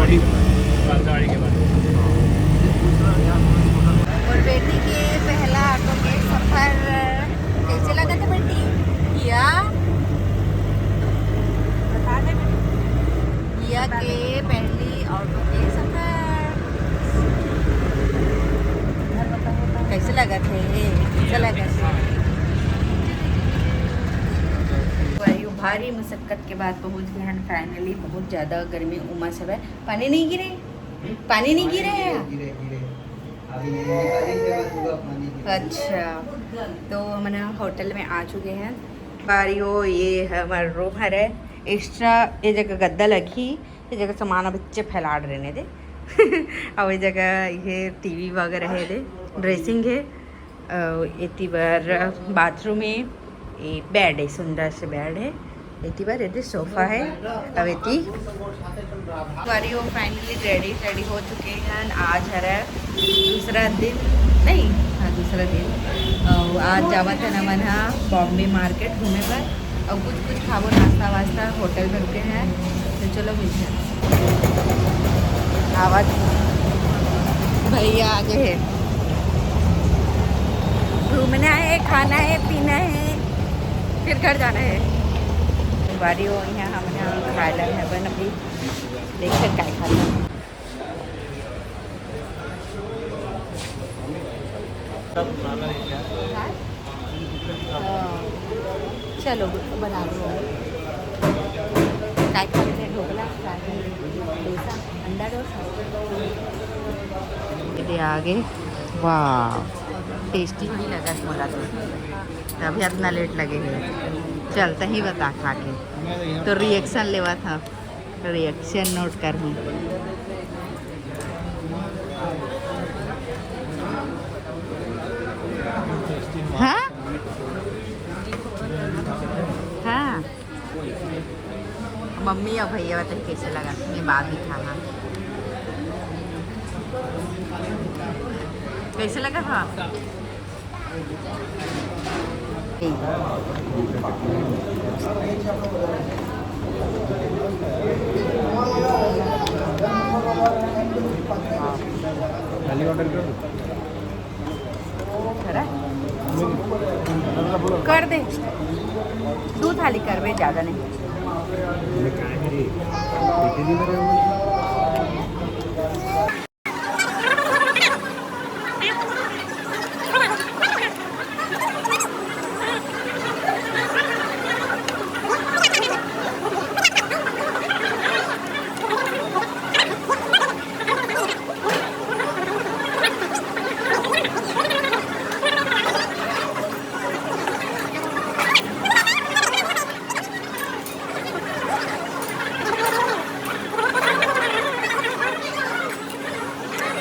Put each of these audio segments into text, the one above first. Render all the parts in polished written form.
के बाद। और बेटी के पहला ऑटो के सफर कैसे लगा था बेटी? किया बता दे किया के पहली ऑटो के सफर कैसे लगा थे? कैसे लगा थे? भारी मुशक्कत के बाद पहुंच गए हैं फाइनली। बहुत ज़्यादा गर्मी उमस है। पानी नहीं गिरे? पानी नहीं गिरे हैं? अच्छा, तो हम होटल में आ चुके हैं। बारियो ये हमारा रूम है। एक्स्ट्रा ये जगह गद्दा लगी, ये जगह सामान बच्चे फैला रहने दे और ये जगह ये टीवी वगैरह है दे, ड्रेसिंग है, इतनी बार बाथरूम है, ये बेड है, सुंदर से बेड है, इतनी बार ये सोफ़ा है। अब इतनी बारियो फाइनली रेडी हो चुके हैं। आज है दूसरा दिन, नहीं हाँ दूसरा दिन। आज जावा था न मन बॉम्बे मार्केट घूमे पर और कुछ खावो नाश्ता वास्ता होटल में रुके हैं। तो चलो मिलते हैं। आवाज़ भैया आगे है। घूमना है, खाना है, पीना है, फिर घर जाना है। बारियो यहाँ हमने खाया है बन अभी देख सकते हैं खाना। चलो बना लो। काय खाते हैं? ढोकला, डोसा, अंडा डोसा। ये आगे वाह टेस्टी नहीं लगा मला तो अभी इतना लेट लगे है। चलते ही बता खा के तो रिएक्शन लेवा था, रिएक्शन नोट कर हूँ। हाँ हाँ मम्मी और भैया बताइए कैसे लगा? मैं बाद में खाना कैसे लगा था? कर दे, 2 थाली कर दे, ज़्यादा नहीं।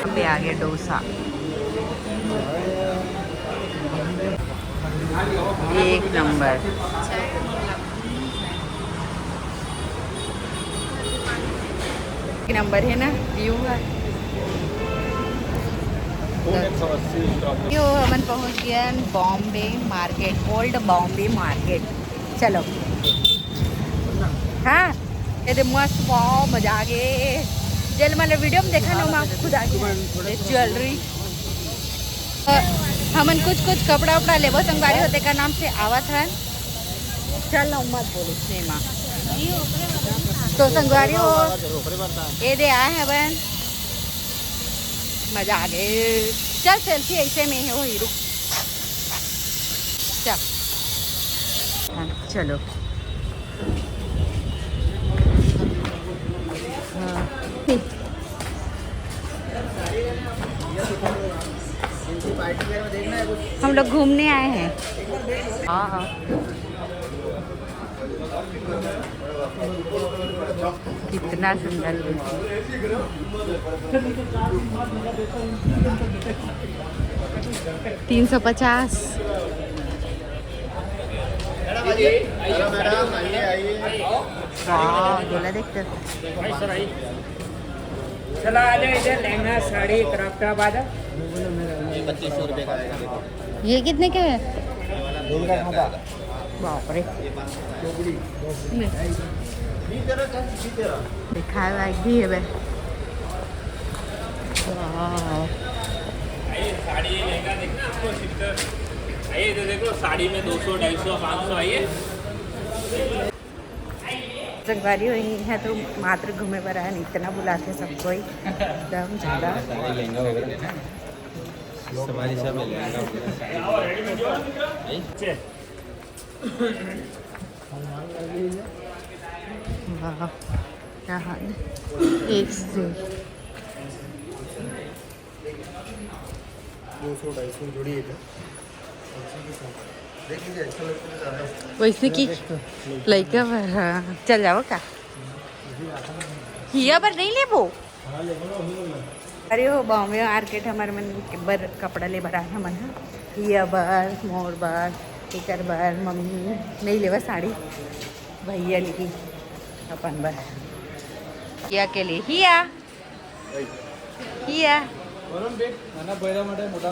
पे आ गया डोसा, एक नंबर। एक नंबर है ना व्यू है। यो हमन पहुंच गया Bombay market, old Bombay market. चलो हाँ ये मस्त बहुत मजा आ गए। जेल मैंने वीडियो में देखा ना मैं खुद आ गई ज्वेलरी। हमन कुछ कपड़ा उपड़ा लेबो संगवारी होते का नाम से आवत है। चल ना मत बोलो सीमा तो संगवारी हो ये दे आए हैं बहन, मजा आ गए। चल सेल्फी ऐसे में ही हो हीरो। चलो हम लोग घूमने आए हैं। हाँ हाँ कितना सुंदर 350। झोला देखते चला आ जाओ इधर। लहंगा साड़ी क्राफ्टा बाद 2500 रुपये का है। ये कितने के है? बाप रे दिखाया भी है। वाह, आइए साड़ी लहंगा देखना आपको सिस्टर। आइए इधर देखो, साड़ी में 200, 250, 500। आइए संगवारी हुई है तो मात्र घूमे पर आए, इतना बुलाते सबको ही एकदम ज़्यादा। लहंगा वगैरह हमारी सब में लहंगा वाह क्या हाल है, एक से 200-250 जोड़ी है वैसे की लड़का पर चल जाओ का हिया पर नहीं ले वो। अरे हो बॉम्बे मार्केट हमारे मन बर कपड़ा ले बरा है मन हिया बर मोर बर टिकर बर मम्मी नहीं लेवा साड़ी भैया ली अपन बर हिया के लिए हिया हिया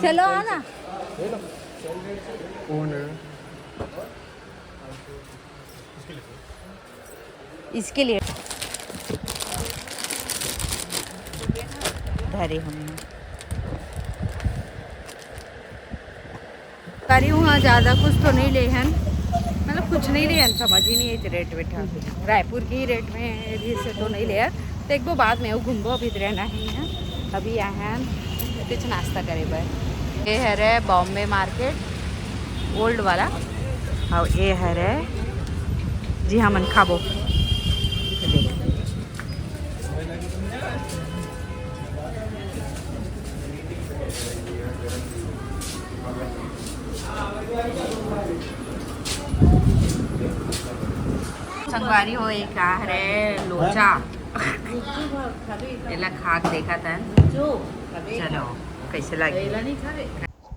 चलो आना इसके लिए धरे हमने करी वहाँ ज़्यादा कुछ तो नहीं ले हैं, मतलब कुछ नहीं ले हैं, समझ ही नहीं है रेट बैठा रायपुर के ही रेट में भी से तो नहीं ले तो एक दो बाद में वो घूमबो अभी रहना ही है। अभी आए हैं कुछ नाश्ता करे बर। ये है रे बॉम्बे मार्केट ओल्ड वाला और ये है रे जी हाँ मन खाबो संगवारी हो एक आ रे लोचा एला खाक देखा था चलो कैसे लगे।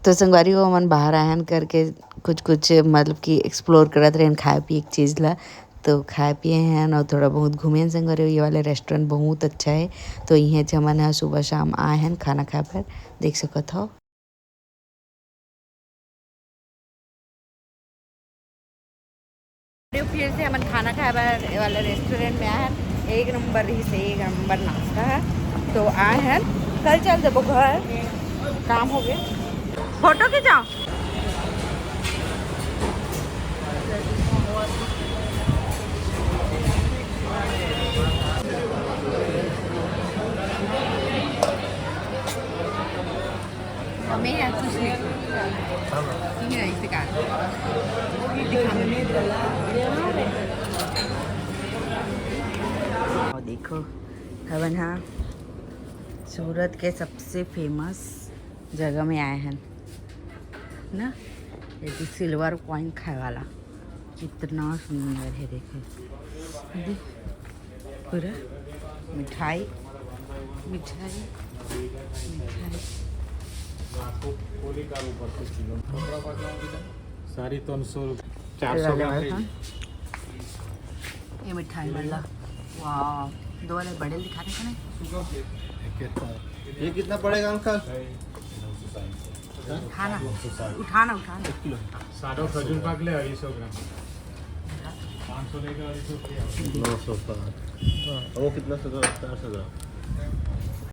तो संगवारी को मन बाहर आयन करके कुछ मतलब कि एक्सप्लोर करत रहे खाए पिए एक चीज़ ला तो खाए पिए हैं और थोड़ा बहुत घूमे हैं। संगवारी ये वाले रेस्टोरेंट बहुत अच्छा है तो यहाँ से हमन सुबह शाम आए हैं खाना खाए पर देख सकत हो। फिर से हमन खाना खाए बर वाला रेस्टोरेंट में आए हैं, एक नंबर ही से एक नंबर नाश्ता है तो आए हैं। कल चल देबो घर, काम हो गया फोटो खिंचाओ। हमें है कुछ नहीं ऐसे का और देखो हवन हाँ सूरत के सबसे फेमस जगह में आए हैं ना, ये सिल्वर कॉइन खाए वाला कितना सुंदर है देखे पूरा मिठाई मिठाई मिठाई सारी 300 ये मिठाई वाला वाह दो वाले बड़े दिखा रहे थे। ये कितना पड़ेगा अंकल? उठाना उठाना उठाना सादो खजूर पाक ले 250 ग्राम 500 लेकर 250 900 वो कितना 400 ग्राम